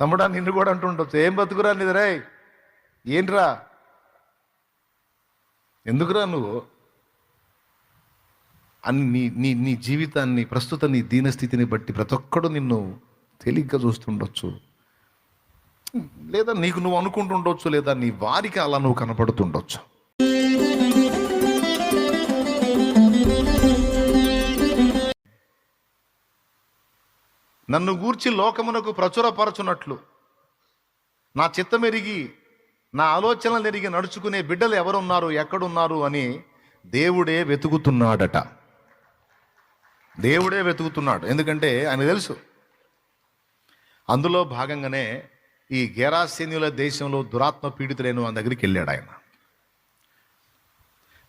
తమ్ముడా నిన్ను కూడా అంటుండొచ్చు, ఏం బతుకురా నీదిరే, ఏంట్రా, ఎందుకురా నువ్వు అని నీ నీ నీ జీవితాన్ని ప్రస్తుత నీ దీనస్థితిని బట్టి ప్రతి ఒక్కడు నిన్ను తేలిగ్గా చూస్తుండొచ్చు, లేదా నీకు నువ్వు అనుకుంటుండొచ్చు, లేదా నీ వారికి అలా నువ్వు కనపడుతుండొచ్చు. నన్ను గూర్చి లోకమునకు ప్రచురపరచునట్లు నా చిత్తమెరిగి నా ఆలోచనలు ఎరిగి నడుచుకునే బిడ్డలు ఎవరున్నారు, ఎక్కడున్నారు అని దేవుడే వెతుకుతున్నాడట. దేవుడే వెతుకుతున్నాడు. ఎందుకంటే ఆయన తెలుసు. అందులో భాగంగానే ఈ గెరాసేనీయుల దేశంలో దురాత్మ పీడితులైన ఆయన దగ్గరికి వెళ్ళాడు. ఆయన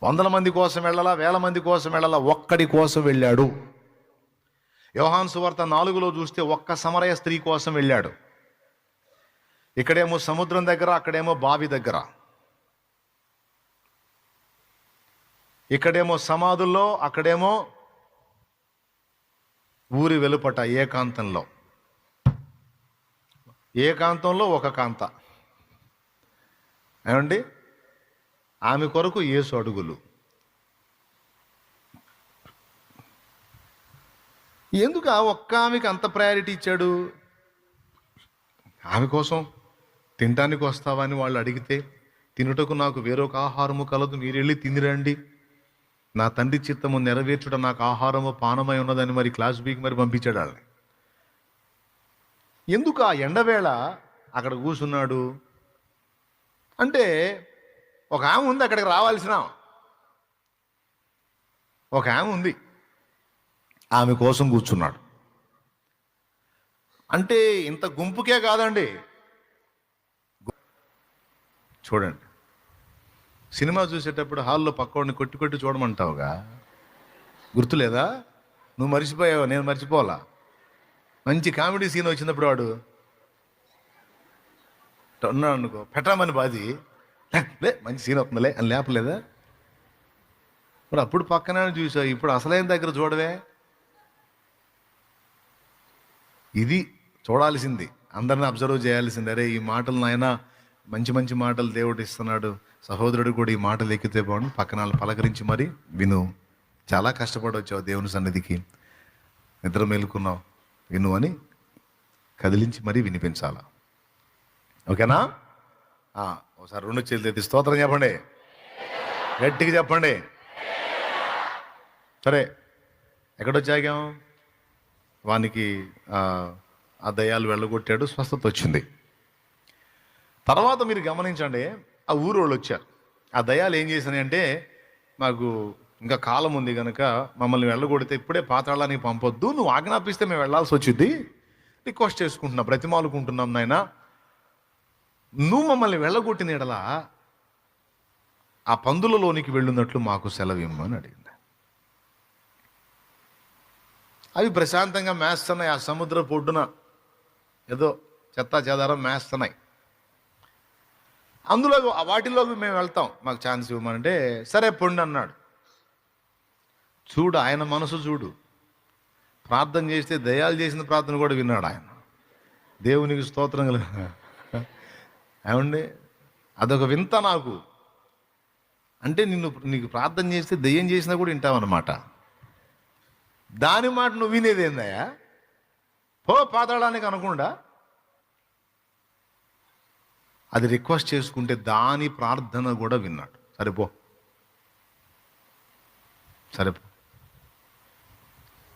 100 మంది కోసం వెళ్ళాలా, 1000 మంది కోసం వెళ్ళాలా, ఒక్కడి కోసం వెళ్ళాడు. యోహాను సువార్త 4లో చూస్తే ఒక్క సమరయ స్త్రీ కోసం వెళ్ళాడు. ఇక్కడేమో సముద్రం దగ్గర, అక్కడేమో బావి దగ్గర, ఇక్కడేమో సమాధుల్లో, అక్కడేమో ఊరి వెలుపట ఏకాంతంలో ఒక కాంత. ఏమండి, ఆమె కొరకు యేసు అడుగులు. ఎందుకు ఆ ఒక్క ఆమెకి అంత ప్రయారిటీ ఇచ్చాడు? ఆమె కోసం తినటానికి వస్తావా అని వాళ్ళు అడిగితే, తినుటకు నాకు వేరొక ఆహారము కలదు, మీరు వెళ్ళి తినిరండి, నా తండ్రి చిత్తము నెరవేర్చుట నాకు ఆహారము పానమై ఉన్నదని మరి క్లాస్ బీకి మరి పంపించాడు వాళ్ళని. ఎందుకు ఆ ఎండవేళ అక్కడ కూర్చున్నాడు అంటే, ఒక ఆమె ఉంది అక్కడికి రావాల్సిన, ఒక ఆమె ఉంది, ఆమె కోసం కూర్చున్నాడు. అంటే ఇంత గుంపుకే కాదండి. చూడండి, సినిమా చూసేటప్పుడు హాల్లో పక్కవాడిని కొట్టి కొట్టి చూడమంటావుగా, గుర్తులేదా? నువ్వు మర్చిపోయావు, నేను మర్చిపోవాలా. మంచి కామెడీ సీన్ వచ్చినప్పుడు వాడు ఉన్నాడు అనుకో, పెట్టమని బాధి లే మంచి సీన్ అవుతుందిలే అని లేపలేదా? మరి అప్పుడు పక్కన చూసావు, ఇప్పుడు అసలైన దగ్గర చూడవే. ఇది చూడాల్సింది, అందరిని అబ్జర్వ్ చేయాల్సింది. అరే ఈ మాటలు నాయన మంచి మంచి మాటలు దేవుడు ఇస్తున్నాడు, సహోదరుడు కూడా ఈ మాటలు ఎక్కితే బాగుండు, పక్కన పలకరించి మరి విను. చాలా కష్టపడి వచ్చావు దేవుని సన్నిధికి, నిద్ర మేలుకున్నావు, విను అని కదిలించి మరీ వినిపించాల. ఓకేనా? ఒకసారి 2 చేతులు ఎత్తి స్తోత్రం చెప్పండి, గట్టిగా చెప్పండి. సరే, ఎక్కడొచ్చాగాం? వానికి ఆ దయ్యాలు వెళ్ళగొట్టాడు, స్వస్థత వచ్చింది. తర్వాత మీరు గమనించండి, ఆ ఊరు వాళ్ళు వచ్చారు. ఆ దయ్యాలు ఏం చేశాయంటే, మాకు ఇంకా కాలం ఉంది కనుక మమ్మల్ని వెళ్ళగొడితే ఇప్పుడే పాతాళానికి పంపొద్దు, నువ్వు ఆజ్ఞాపిస్తే మేము వెళ్ళాల్సి వచ్చింది, రిక్వెస్ట్ చేసుకుంటున్నాం, బ్రతిమాలుకుంటున్నాం నాయన, నువ్వు మమ్మల్ని వెళ్ళగొట్టిన ఎడలా ఆ పందులలోనికి వెళ్ళున్నట్లు మాకు సెలవు ఇమ్మని అడిగింది. అవి ప్రశాంతంగా మేస్తున్నాయి, ఆ సముద్ర పొడ్డున ఏదో చెత్తా చెదారం మేస్తున్నాయి. అందులో వాటిలోకి మేము వెళ్తాం, మాకు ఛాన్స్ ఇవ్వమంటే సరే పొండి అన్నాడు. చూడు ఆయన మనసు చూడు, ప్రార్థన చేస్తే దయాలు చేసిన ప్రార్థన కూడా విన్నాడు ఆయన. దేవునికి స్తోత్రం కలుగు. ఏమండి, అదొక వింత నాకు. అంటే నీకు ప్రార్థన చేస్తే దయ్యం చేసినా కూడా వింటావన్నమాట. దాని మాట నువ్వు వినేదేందయ్యా, పో పాతాళానికి అనకుండా. అది రిక్వెస్ట్ చేసుకుంటే దాని ప్రార్థన కూడా విన్నాడు. సరిపో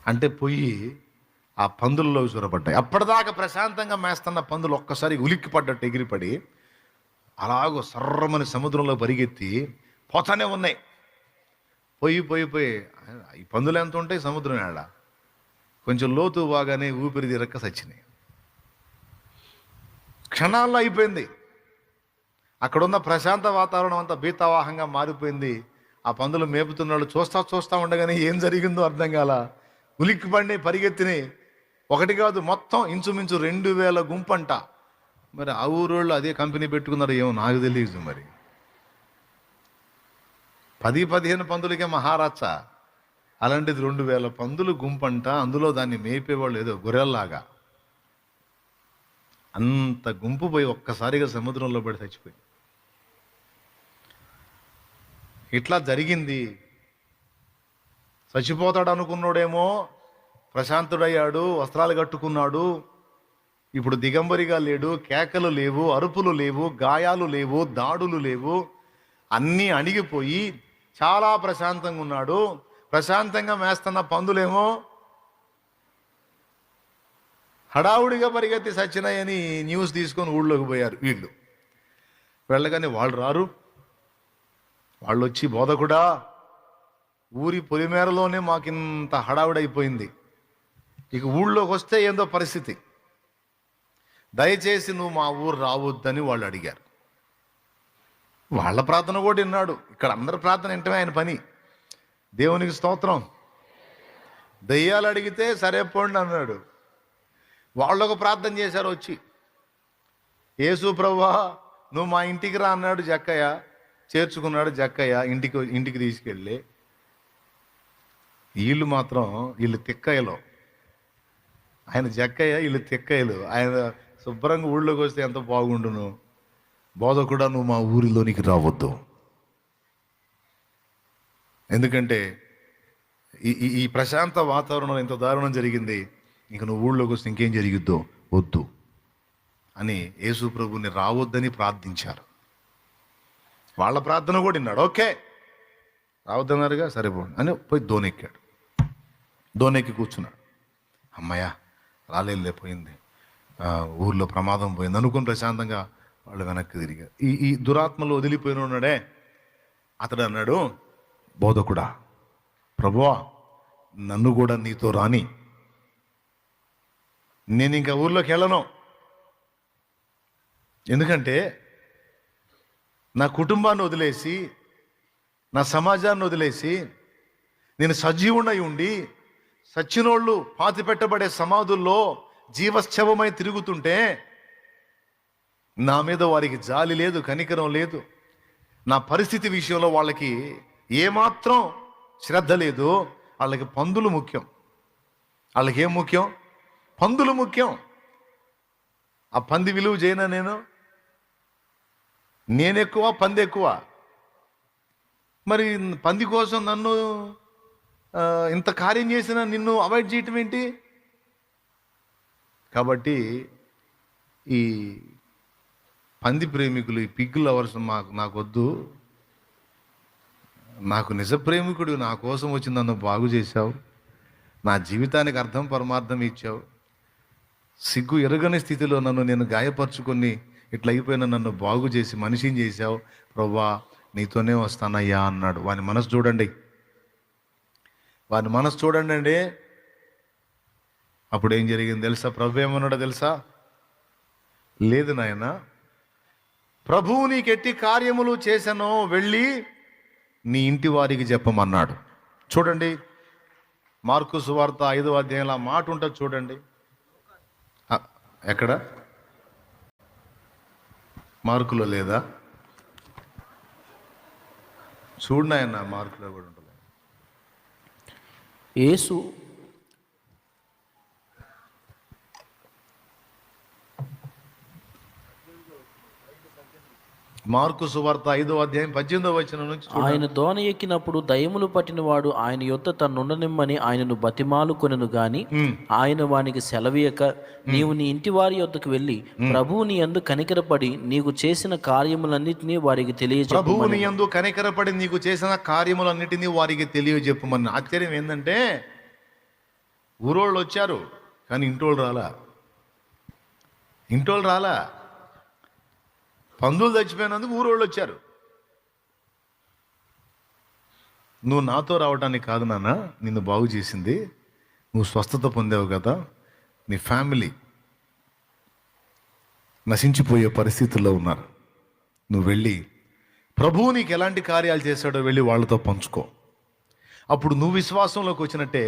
అంటే పోయి ఆ పందుల్లో చొరబడ్డాయి. అప్పటిదాకా ప్రశాంతంగా మేస్తున్న పందులు ఒక్కసారి ఉలిక్కి పడ్డట్టు ఎగిరిపడి అలాగో సర్రమని సముద్రంలో పరిగెత్తి పోతానే ఉన్నాయి. పోయి ఈ పందులు ఎంత ఉంటాయి సముద్రం ఏడ, కొంచెం లోతు బాగానే ఊపిరి తిరక్క సచ్చినాయి. క్షణాల్లో అయిపోయింది. అక్కడున్న ప్రశాంత వాతావరణం అంతా భీతావాహంగా మారిపోయింది. ఆ పందులు మేపుతున్నాడు చూస్తా ఉండగానే ఏం జరిగిందో అర్థం కాల. ఉలిక్కి పడి పరిగెత్తినాయి. ఒకటి కాదు, మొత్తం ఇంచుమించు 2000 గుంపంట. మరి ఆ ఊరోళ్ళు అదే కంపెనీ పెట్టుకున్నారు ఏమో నాకు తెలియదు. మరి 10-15 పందులకే మహారాచ, అలాంటిది 2000 పందులు గుంపంట. అందులో దాన్ని మేపేవాళ్ళు ఏదో గొర్రెల్లాగా. అంత గుంపు పోయి ఒక్కసారిగా సముద్రంలో పడి చచ్చిపోయింది. ఇట్లా జరిగింది. చచ్చిపోతాడు అనుకున్నాడేమో, ప్రశాంతుడయ్యాడు, వస్త్రాలు కట్టుకున్నాడు. ఇప్పుడు దిగంబరిగా లేడు, కేకలు లేవు, అరుపులు లేవు, గాయాలు లేవు, దాడులు లేవు, అన్నీ అణిగిపోయి చాలా ప్రశాంతంగా ఉన్నాడు. ప్రశాంతంగా మేస్తున్న పందులేమో హడావుడిగా పరిగెత్తి సచ్చినాయని న్యూస్ తీసుకొని ఊళ్ళోకి పోయారు. వీళ్ళు వెళ్ళగానే వాళ్ళు రారు. వాళ్ళు వచ్చి, బోధకుడా, ఊరి పొలిమేరలోనే మాకింత హడావుడైపోయింది, ఇక ఊళ్ళోకి వస్తే ఏందో పరిస్థితి, దయచేసి నువ్వు మా ఊరు రావద్దని వాళ్ళు అడిగారు. వాళ్ళ ప్రార్థన కూడా విన్నాడు. ఇక్కడ అందరి ప్రార్థన వింటమే ఆయన పని. దేవునికి స్తోత్రం. దయ్యాలు అడిగితే సరే పోండి అన్నాడు. వాళ్ళు ఒక ప్రార్థన చేశారు వచ్చి, యేసు ప్రభువా నువ్వు మా ఇంటికి రా అన్నాడు జక్కయ్య. చేర్చుకున్నాడు జక్కయ్య ఇంటికి తీసుకెళ్ళి. వీళ్ళు తిక్కయ్యలో, ఆయన జక్కయ్య, వీళ్ళు తిక్కయ్యలు. ఆయన శుభ్రంగా ఊళ్ళోకి వస్తే ఎంత బాగుండును. బోధకుడా నువ్వు మా ఊరిలోనికి రావద్దు, ఎందుకంటే ఈ ప్రశాంత వాతావరణంలో ఇంత దారుణం జరిగింది, ఇంక నువ్వు ఊళ్ళోకి వస్తే ఇంకేం జరిగిద్దో వద్దు అని యేసు ప్రభుని రావద్దని ప్రార్థించారు. వాళ్ళ ప్రార్థన కూడా విన్నాడు. ఓకే రావద్దన్నారుగా, సరిపోండి అని పోయి దోనెక్కాడు. దోనెక్కి కూర్చున్నాడు. అమ్మయ్య రాలేకపోయింది, ఊర్లో ప్రమాదం పోయింది అనుకుని ప్రశాంతంగా వాళ్ళు వెనక్కి తిరిగారు. ఈ దురాత్మలు వదిలిపోయిన ఉన్నాడే, అతడు అన్నాడు, బోధకుడా, ప్రభువా నన్ను కూడా నీతో రాని, నేను ఇంకా ఊర్లోకి వెళ్ళను. ఎందుకంటే నా కుటుంబాన్ని వదిలేసి, నా సమాజాన్ని వదిలేసి, నేను సజీవుడై ఉండి సచ్చినోళ్ళు పాతి పెట్టబడే సమాధుల్లో జీవశ్చవమై తిరుగుతుంటే నా మీద వారికి జాలి లేదు, కనికరం లేదు. నా పరిస్థితి విషయంలో వాళ్ళకి ఏమాత్రం శ్రద్ధ లేదు. వాళ్ళకి పందులు ముఖ్యం. వాళ్ళకి ఏం ముఖ్యం? పందులు ముఖ్యం. ఆ పంది విలువ చేయనా? నేను ఎక్కువ, పంది ఎక్కువ? మరి పంది కోసం నన్ను ఇంత కార్యం చేసిన నిన్ను అవాయిడ్ చేయటం ఏంటి? కాబట్టి ఈ పంది ప్రేమికులు, ఈ పిగ్ లవర్స్ నాకొద్దు. నాకు నిజ ప్రేమికుడు నా కోసం వచ్చి నన్ను బాగు చేశావు, నా జీవితానికి అర్థం పరమార్థం ఇచ్చావు. సిగ్గు ఎరగని స్థితిలో నేను గాయపరుచుకొని ఇట్లా అయిపోయిన నన్ను బాగు చేసి మనిషిని చేశావు. ప్రభువా నీతోనే వస్తానయ్యా అన్నాడు. వాని మనసు చూడండి, వాని మనసు చూడండి అండి. అప్పుడు ఏం జరిగింది తెలుసా? ప్రభు ఏమన్నాడో తెలుసా? లేదు నాయన, ప్రభువు నీకెట్టి కార్యములు చేశానో వెళ్ళి నీ ఇంటి వారికి చెప్పమన్నాడు. చూడండి, మార్కు సువార్త 5వ అధ్యాయంలో ఆ మాట ఉంటుంది చూడండి. ఎక్కడ? మార్కులో లేదా? చూడండి ఆయన, మార్కులో కూడా ఉంటుంది. యేసు మార్కు సువార్త 5వ అధ్యాయం 18వ వచనం నుంచి ఆయన దోణ ఎక్కినప్పుడు దయ్యములు పట్టినవాడు ఆయన యొద్ద తన్నుండనిమ్మని ఆయనను బతిమాలుకొనెను గాని ఆయన వానికి సెలవీయక, నీవు నీ ఇంటి వారి యొద్దకు వెళ్ళి ప్రభువు నీ యందు కనికరపడి నీకు చేసిన కార్యములన్నిటినీ వారికి తెలియజెప్పు. ప్రభువు నీ యందు కనికరపడి నీకు చేసిన కార్యములన్నిటినీ వారికి తెలియజెప్పమని. ఆశ్చర్యం ఏంటంటే ఊరోళ్ళు వచ్చారు కానీ ఇంటోళ్ళు రాలా. పందులు చచ్చిపోయినందుకు ఊరోళ్ళు వచ్చారు. నువ్వు నాతో రావడానికి కాదు నాన్న నిన్ను బాగు చేసింది, నువ్వు స్వస్థత పొందావు కదా, నీ ఫ్యామిలీ నశించిపోయే పరిస్థితుల్లో ఉన్నారు. నువ్వు వెళ్ళి ప్రభువు నీకు ఎలాంటి కార్యాలు చేశాడో వెళ్ళి వాళ్ళతో పంచుకో. అప్పుడు నువ్వు విశ్వాసంలోకి వచ్చినట్టే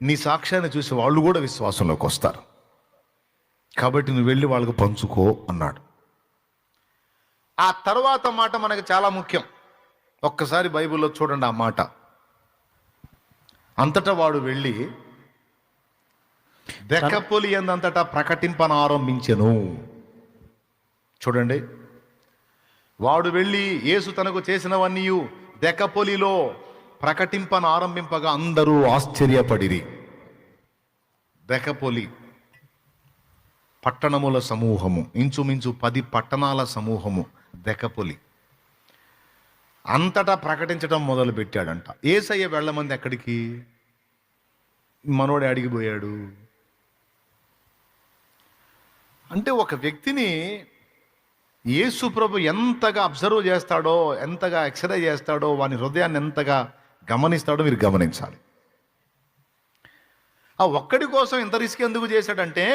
నీ సాక్ష్యాన్ని చూసి వాళ్ళు కూడా విశ్వాసంలోకి వస్తారు. కాబట్టి నువ్వు వెళ్ళి వాళ్ళకు పంచుకో అన్నాడు. ఆ తర్వాత మాట మనకు చాలా ముఖ్యం. ఒక్కసారి బైబిల్లో చూడండి ఆ మాట. అంతటా వాడు వెళ్ళి దెక్కపొలి యందంతటా ప్రకటింపనారంభించెను. చూడండి, వాడు వెళ్ళి యేసు తనకు చేసినవన్నీ దెకపొలిలో ప్రకటింపనారంభింపగా అందరూ ఆశ్చర్యపడిరి. దెకపొలి పట్టణముల సమూహము, ఇంచుమించు 10 పట్టణాల సమూహము దెకపొలి. అంతటా ప్రకటించడం మొదలు పెట్టాడంట. యేసయ్య వెళ్ళమంది ఎక్కడికి? మనోడు అడిగిపోయాడు. అంటే ఒక వ్యక్తిని యేసు ప్రభు ఎంతగా అబ్జర్వ్ చేస్తాడో, ఎంతగా ఎక్స్రే చేస్తాడో, వాని హృదయాన్ని ఎంతగా గమనిస్తాడో మీరు గమనించాలి. ఆ ఒక్కడి కోసం ఇంత రిస్క్ ఎందుకు చేశాడంటే,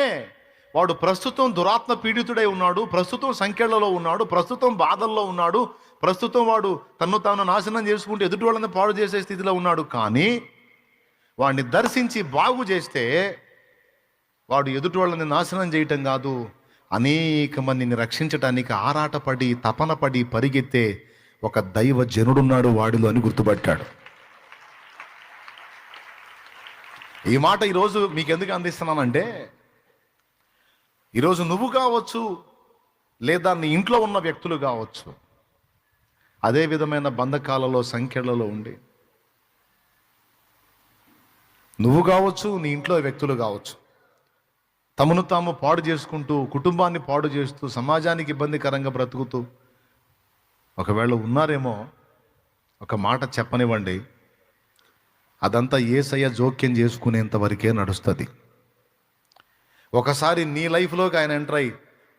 వాడు ప్రస్తుతం దురాత్మ పీడితుడై ఉన్నాడు, ప్రస్తుతం సంఖ్యలలో ఉన్నాడు, ప్రస్తుతం బాధల్లో ఉన్నాడు, ప్రస్తుతం వాడు తన్ను తాను నాశనం చేసుకుంటూ ఎదుటి వాళ్ళని పాడు చేసే స్థితిలో ఉన్నాడు. కానీ వాడిని దర్శించి బాగు చేస్తే వాడు ఎదుటి వాళ్ళని నాశనం చేయటం కాదు, అనేక మందిని రక్షించటానికి ఆరాటపడి తపనపడి పరిగెత్తే ఒక దైవ జనుడున్నాడు వాడిలో అని గుర్తుపట్టాడు. ఈ మాట ఈరోజు మీకు ఎందుకు అందిస్తున్నానంటే, ఈరోజు నువ్వు కావచ్చు, లేదా నీ ఇంట్లో ఉన్న వ్యక్తులు కావచ్చు, అదే విధమైన బంధకాలలో సంఖ్యలలో ఉండి, నువ్వు కావచ్చు, నీ ఇంట్లో వ్యక్తులు కావచ్చు, తమను తాము పాడు చేసుకుంటూ, కుటుంబాన్ని పాడు చేస్తూ, సమాజానికి ఇబ్బందికరంగా బ్రతుకుతూ ఒకవేళ ఉన్నారేమో, ఒక మాట చెప్పనివ్వండి, అదంతా యేసయ్య జోక్యం చేసుకునేంత వరకే నడుస్తుంది. ఒకసారి నీ లైఫ్లోకి ఆయన ఎంటర్ అయ్యి,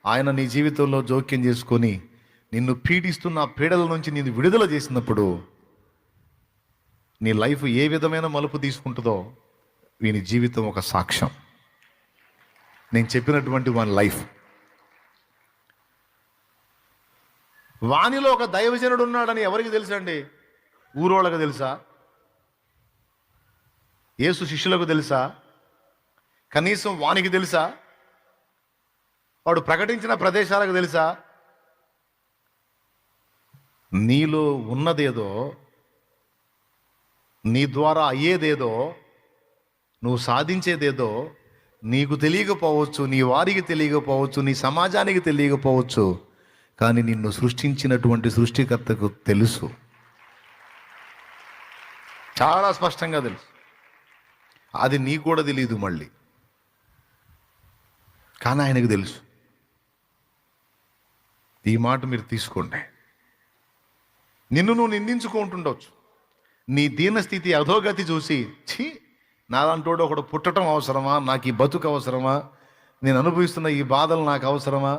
ఆయన నీ జీవితంలో జోక్యం చేసుకొని నిన్ను పీడిస్తున్న పీడల నుంచి నిన్ను విడుదల చేసినప్పుడు నీ లైఫ్ ఏ విధమైన మలుపు తీసుకుంటుందో వీని జీవితం ఒక సాక్ష్యం. నేను చెప్పినటువంటి వాని లైఫ్. వానిలో ఒక దైవజనుడు ఉన్నాడని ఎవరికి తెలుసండి? ఊరోళ్ళకు తెలుసా? యేసు శిష్యులకు తెలుసా? కనీసం వానికి తెలుసా? వాడు ప్రకటించిన ప్రదేశాలకు తెలుసా? నీలో ఉన్నదేదో, నీ ద్వారా అయ్యేదేదో, నువ్వు సాధించేదేదో నీకు తెలియకపోవచ్చు, నీ వారికి తెలియకపోవచ్చు, నీ సమాజానికి తెలియకపోవచ్చు, కానీ నిన్ను సృష్టించినటువంటి సృష్టికర్తకు తెలుసు, చాలా స్పష్టంగా తెలుసు. అది నీకు కూడా తెలియదు మళ్ళీ, కానీ ఆయనకు తెలుసు. ఈ మాట మీరు తీసుకోండి. నిన్ను నువ్వు నిందించుకుంటుండవచ్చు. నీ దీనస్థితి అధోగతి చూసి, ఛీ, నాలంటోడు ఒకడు పుట్టడం అవసరమా, నాకు ఈ బతుకు అవసరమా, నేను అనుభవిస్తున్న ఈ బాధలు నాకు అవసరమా,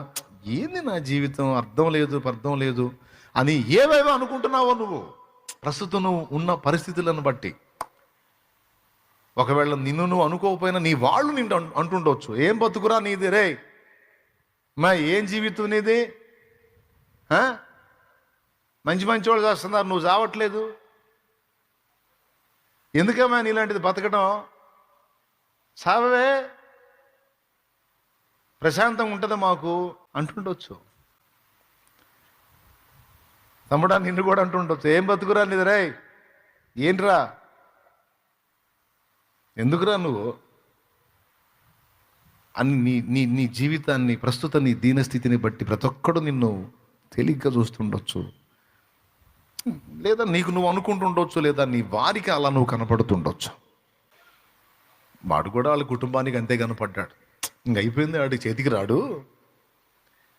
ఏంది నా జీవితం, అర్థం లేదు అని ఏవేవో అనుకుంటున్నావో నువ్వు ప్రస్తుతం నువ్వు ఉన్న పరిస్థితులను బట్టి. ఒకవేళ నిన్ను నువ్వు అనుకోకపోయినా నీ వాళ్ళు నిన్ను అంటుండొచ్చు, ఏం బతుకురా నీది రే, మా ఏం జీవితం నీది, మంచి వాళ్ళు చేస్తున్నారు, నువ్వు చావట్లేదు, ఎందుకమ్మా నీలాంటిది బతకడం, సావవే, ప్రశాంతంగా ఉంటుంది మాకు అంటుండొచ్చు. తమ్ముడా నిన్ను కూడా అంటుండొచ్చు, ఏం బతుకురా నీది రే, ఏంట్రా, ఎందుకురా నువ్వు అని నీ నీ జీవితాన్ని, ప్రస్తుత నీ దీనస్థితిని బట్టి ప్రతి ఒక్కడు నిన్ను తేలిగ్గా చూస్తుండొచ్చు, లేదా నీకు నువ్వు అనుకుంటుండొచ్చు, లేదా నీ వారికి అలా నువ్వు కనపడుతుండొచ్చు. వాడు కూడా వాళ్ళ కుటుంబానికి అంతే కనపడ్డాడు. ఇంక అయిపోయింది, ఆడి చేతికి రాడు,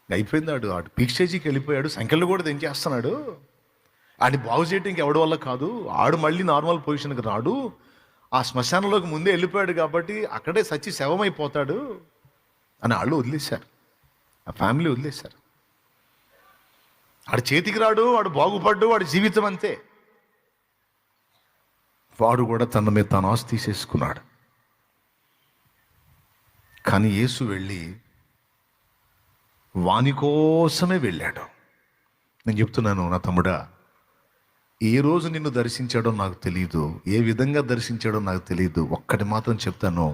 అయిపోయింది, ఆడు పీక్ స్టేజీకి వెళ్ళిపోయాడు, సంఖ్యలు కూడా తెంచేస్తున్నాడు, ఆడిని బాగు చేయటం ఇంకెవడి వల్ల కాదు, ఆడు మళ్ళీ నార్మల్ పొజిషన్కి రాడు, ఆ శ్మశానంలోకి ముందే వెళ్ళిపోయాడు కాబట్టి అక్కడే సచ్చి శవమైపోతాడు అని వాళ్ళు వదిలేశారు, ఆ ఫ్యామిలీ వదిలేశారు. వాడు చేతికి రాడు, వాడు బాగుపడ్డు, వాడి జీవితం అంతే. వాడు కూడా తన మీద తాను ఆస్తి తీసేసుకున్నాడు. కానీ యేసు వెళ్ళి వాని కోసమే వెళ్ళాడు. నేను చెప్తున్నాను నా తమ్ముడా, ఏ రోజు నిన్ను దర్శించాడో నాకు తెలియదు, ఏ విధంగా దర్శించాడో నాకు తెలియదు, ఒక్కటి మాత్రం చెప్తాను,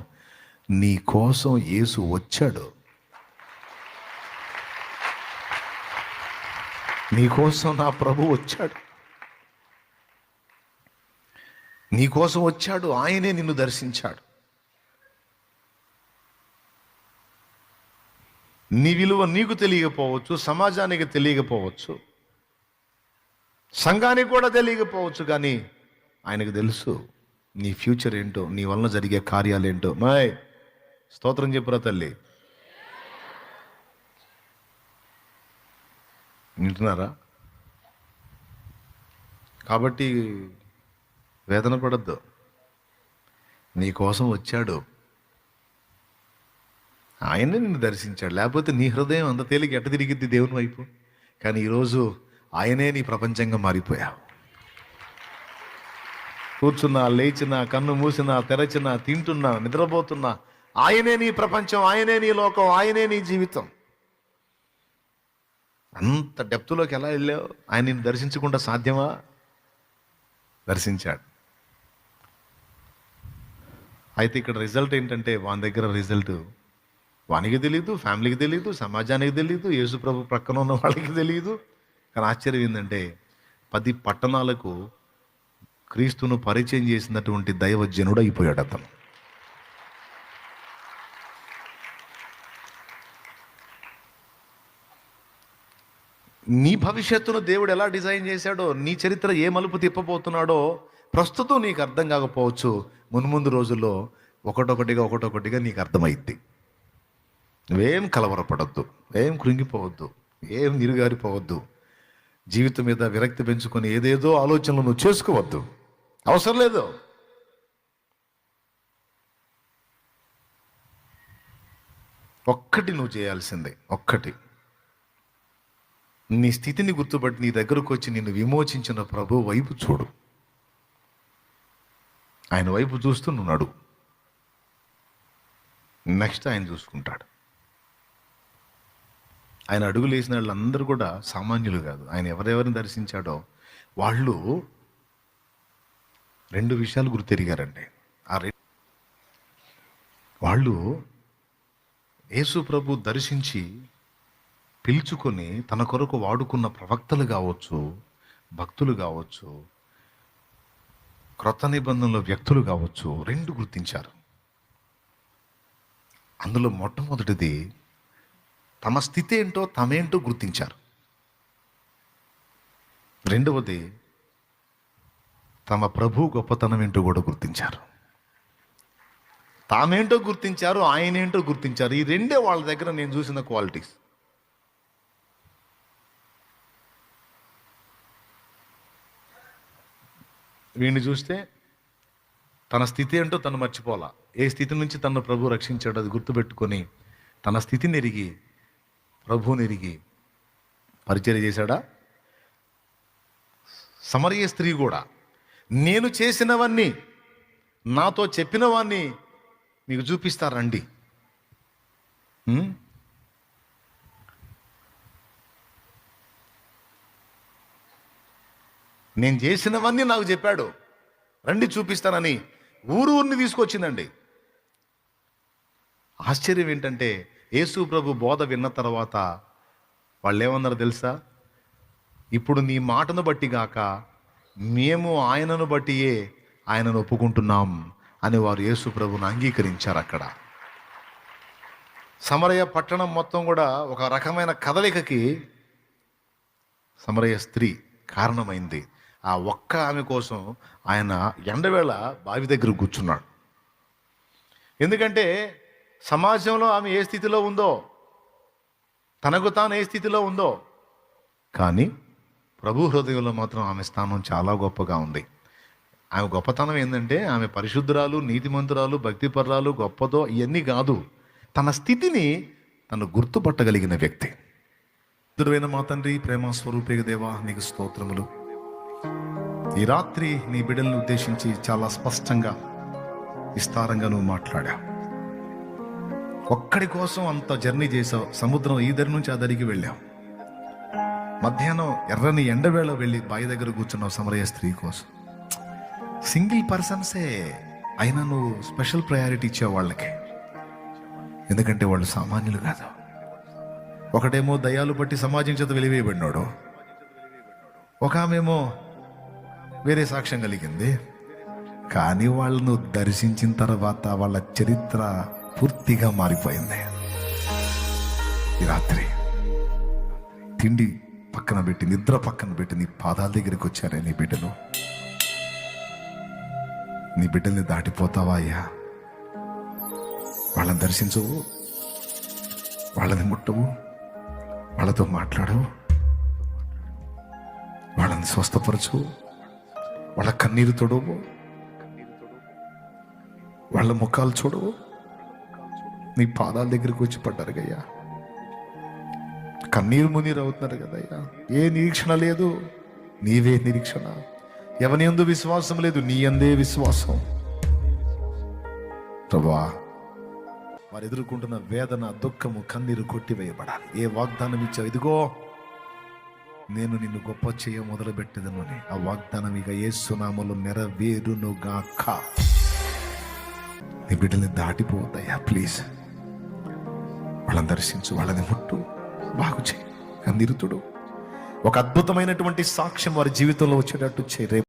నీ కోసం యేసు వచ్చాడు. నీకోసం నా ప్రభు వచ్చాడు, నీకోసం వచ్చాడు, ఆయనే నిన్ను దర్శించాడు. నీ విలువ నీకు తెలియకపోవచ్చు, సమాజానికి తెలియకపోవచ్చు, సంఘానికి కూడా తెలియకపోవచ్చు, కానీ ఆయనకు తెలుసు నీ ఫ్యూచర్ ఏంటో, నీ వలన జరిగే కార్యాలు ఏంటో. మాయ్ స్తోత్రం చెప్పురా తల్లి, వింటున్నారా? కాబట్టి వేదన పడద్దు. నీ కోసం వచ్చాడు, ఆయనే నిన్ను దర్శించాడు. లేకపోతే నీ హృదయం అంత తేలిక ఎట్ట తిరిగిద్ది దేవుని వైపు? కానీ ఈరోజు ఆయనే నీ ప్రపంచంగా మారిపోయావు. కూర్చున్నా, లేచినా, కన్ను మూసినా, తెరచినా, తింటున్నా, నిద్రపోతున్నా, ఆయనే నీ ప్రపంచం, ఆయనే నీ లోకం, ఆయనే నీ జీవితం. అంత డెప్త్లోకి ఎలా వెళ్ళావు? ఆయన నిన్ను దర్శించకుండా సాధ్యమా? దర్శించాడు. అయితే ఇక్కడ రిజల్ట్ ఏంటంటే, వాని దగ్గర రిజల్ట్ వానికి తెలియదు, ఫ్యామిలీకి తెలియదు, సమాజానికి తెలియదు, యేసు ప్రభు ప్రక్కన ఉన్న వాళ్ళకి తెలియదు. కానీ ఆశ్చర్యం ఏంటంటే 10 పట్టణాలకు క్రీస్తును పరిచయం చేసినటువంటి దైవజనుడు అయిపోయాడు అతను. నీ భవిష్యత్తును దేవుడు ఎలా డిజైన్ చేశాడో, నీ చరిత్ర ఏ మలుపు తిప్పబోతున్నాడో ప్రస్తుతం నీకు అర్థం కాకపోవచ్చు. మున్ముందు రోజుల్లో ఒకటొకటిగా నీకు అర్థమైద్ది. నువ్వేం కలవరపడద్దు, ఏం కృంగిపోవద్దు, ఏం నిరుగారిపోవద్దు. జీవితం మీద విరక్తి పెంచుకొని ఏదేదో ఆలోచనలు నువ్వు చేసుకోవద్దు, అవసరం లేదు. ఒక్కటి నువ్వు చేయాల్సిందే, ఒక్కటి. నీ స్థితిని గుర్తుపట్టి నీ దగ్గరకు వచ్చి నిన్ను విమోచించిన ప్రభు వైపు చూడు. ఆయన వైపు చూస్తూ నువ్వు నడు. నెక్స్ట్ ఆయన చూసుకుంటాడు. ఆయన అడుగులు వేసిన వాళ్ళందరూ కూడా సామాన్యులు కాదు. ఆయన ఎవరెవరిని దర్శించాడో వాళ్ళు 2 విషయాలు గుర్తెరిగారండి. వాళ్ళు యేసు ప్రభు దర్శించి పిలుచుకొని తన కొరకు వాడుకున్న ప్రవక్తలు కావచ్చు, భక్తులు కావచ్చు, క్రొత్త నిబంధనలో వ్యక్తులు కావచ్చు, 2 గుర్తించారు. అందులో మొట్టమొదటిది తమ స్థితి ఏంటో, తమేంటో గుర్తించారు. రెండవది తమ ప్రభు గొప్పతనం ఏంటో కూడా గుర్తించారు. తామేంటో గుర్తించారు, ఆయనేంటో గుర్తించారు. ఈ 2 వాళ్ళ దగ్గర నేను చూసిన క్వాలిటీస్. వీడిని చూస్తే తన స్థితి ఏంటో తను మర్చిపోలా. ఏ స్థితి నుంచి తను ప్రభు రక్షించాడో అది గుర్తుపెట్టుకొని తన స్థితిని ఎరిగి, ప్రభువుని ఎరిగి పరిచర్య చేశాడా? సమరయ స్త్రీ కూడా నేను చేసినవన్నీ, నాతో చెప్పినవన్నీ మీకు చూపిస్తారండి. నేను చేసినవన్నీ నాకు చెప్పాడు, రండి చూపిస్తానని ఊరిని తీసుకొచ్చిందండి. ఆశ్చర్యం ఏంటంటే యేసు ప్రభు బోధ విన్న తర్వాత వాళ్ళు ఏమన్నారు తెలుసా? ఇప్పుడు నీ మాటను బట్టి గాక మేము ఆయనను బట్టియే ఆయనను ఒప్పుకుంటున్నాం అని వారు యేసు ప్రభుని అంగీకరించారు. అక్కడ సమరయ పట్టణం మొత్తం కూడా ఒక రకమైన కదలికకి సమరయ స్త్రీ కారణమైంది. ఆ ఒక్క ఆమె కోసం ఆయన ఎండవేళ బావి దగ్గర కూర్చున్నాడు. ఎందుకంటే సమాజంలో ఆమె ఏ స్థితిలో ఉందో, తనకు తాను ఏ స్థితిలో ఉందో, కానీ ప్రభు హృదయంలో మాత్రం ఆమె స్థానం చాలా గొప్పగా ఉంది. ఆమె గొప్పతనం ఏంటంటే ఆమె పరిశుద్ధురాలు, నీతిమంతురాలు, భక్తిపరురాలు, గొప్పదో ఇవన్నీ కాదు, తన స్థితిని తను గుర్తుపట్టగలిగిన వ్యక్తి. దుర్వైన మా తండ్రి, ప్రేమ స్వరూపేగ దేవా, నీకు స్తోత్రములు. ఈ రాత్రి నీ బిడ్డలను ఉద్దేశించి చాలా స్పష్టంగా, విస్తారంగా నువ్వు మాట్లాడావు. ఒక్కడి కోసం అంత జర్నీ చేసావు. సముద్రం ఈ దరి నుంచి ఆ దరికి వెళ్ళావు. మధ్యాహ్నం ఎర్రని ఎండవేళ వెళ్ళి బావి దగ్గర కూర్చున్నావు సమరయ స్త్రీ కోసం. సింగిల్ పర్సన్సే అయినా నువ్వు స్పెషల్ ప్రయారిటీ ఇచ్చావు వాళ్ళకి. ఎందుకంటే వాళ్ళు సామాన్యులు కాదు. ఒకటేమో దయ్యాలు బట్టి సమాజం చేత వెలివేయబడినాడు, ఒక ఆమెమో వేరే సాక్ష్యం కలిగింది. కానీ వాళ్ళను దర్శించిన తర్వాత వాళ్ళ చరిత్ర పూర్తిగా మారిపోయింది. ఈ రాత్రి తిండి పక్కన పెట్టి, నిద్ర పక్కన పెట్టి నీ పాదాల దగ్గరికి వచ్చారే నీ బిడ్డలు. నీ బిడ్డల్ని దాటిపోతావా అయ్యా? వాళ్ళని దర్శించవు, వాళ్ళని ముట్టవు, వాళ్ళతో మాట్లాడవు, వాళ్ళని స్వస్థపరచు, వాళ్ళ కన్నీరు తొడవు, వాళ్ళ ముఖాలు చూడవు. నీ పాదాల దగ్గరికి వచ్చి పడ్డారు కయ్యా, కన్నీరు మునీరు అవుతున్నారు కదయ్యా. ఏ నిరీక్షణ లేదు, నీవే నిరీక్షణ. ఎవని యందు విశ్వాసం లేదు, నీ యందే విశ్వాసం. ప్రభువా, వారు ఎదుర్కొంటున్న వేదన, దుఃఖము, కన్నీరు కొట్టివేయబడాలి. ఏ వాగ్దానం ఇచ్చావు, ఇదిగో నేను నిన్ను గొప్ప చేయ మొదలుపెట్టేదను అని, ఆ వాగ్దానం ఇక యేసు నామములో నెరవేరునుగాక. నీ బిడ్డల్ని దాటిపోవద్దయ్యా ప్లీజ్. వాళ్ళని దర్శించు, వాళ్ళని ముట్టు, బాగు చేయి, కన్నీరుతుడు. ఒక అద్భుతమైనటువంటి సాక్ష్యం వారి జీవితంలో వచ్చేటట్టు చేయి.